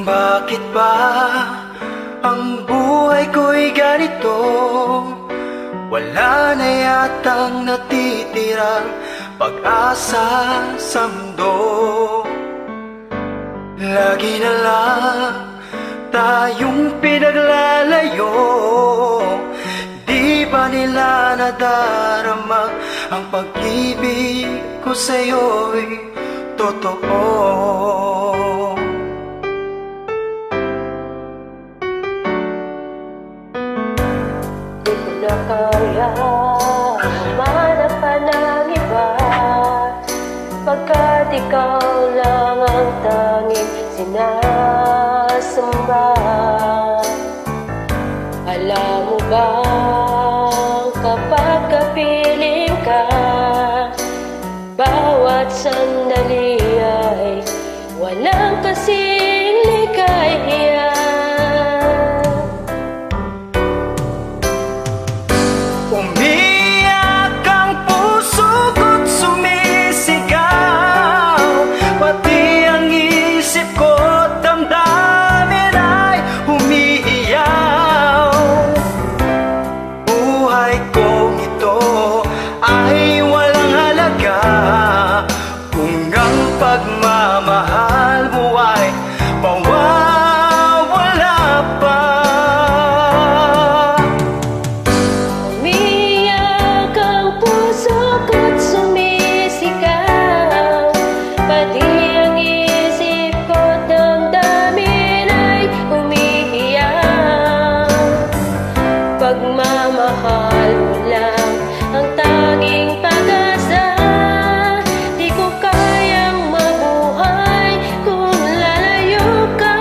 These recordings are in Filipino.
Bakit ba ang buhay ko'y ganito? Wala na yatang natitirang pag-asa sa mundo. Lagi na lang tayong pinaglalayo. Di ba nila nadarama ang pag-ibig ko sa'yo'y totoo? Di ko na kaya humanap pa ng iba, pagkat ikaw lang ang tanging sinasamba. Alam mo ba, kapag kapiling ka, bawat sandali ay walang kasing ligaya. Umiyak ang puso ko't sumisigaw, pati ang isip ko't damdamin ay humihiyaw. Buhay kong ito ay walang halaga kung ang pagmamahal mo ay mawawala pa. Umiyak ang puso ko't sumisigaw, pati ang isip ko't damdamin ay umiiyak. Pagmamahal mo lang ang tanging pag-asa, di ko kayang mabuhay kung lalayo ka.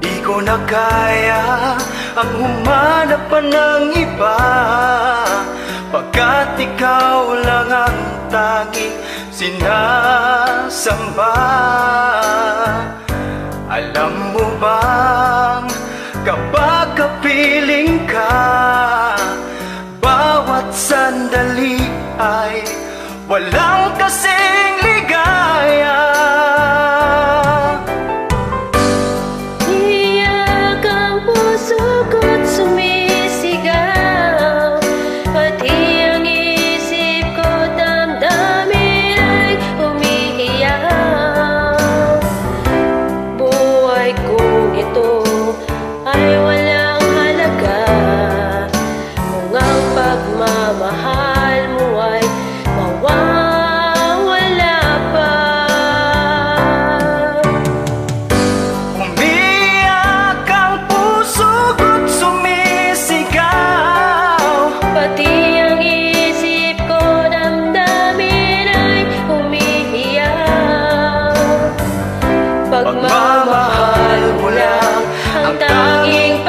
Di ko na kaya ang humanap pa ng iba, pagkat ikaw lang ang tanging sinasamba. Alam mo bang kapag kapiling ka, bawat sandali ay walang kasing ligaya. Iyak ang puso ko't sumisigaw, pati ang isip ko't damdamin ay umiiyak. Buhay kong ito ay walang halaga kung ang pagmamahal mo ay mawawala pa. Umiyak ang puso ko't sumisigaw, Pati ang isip ko damdamin ay umiiyak. Pagmamahal mo lang ang tanging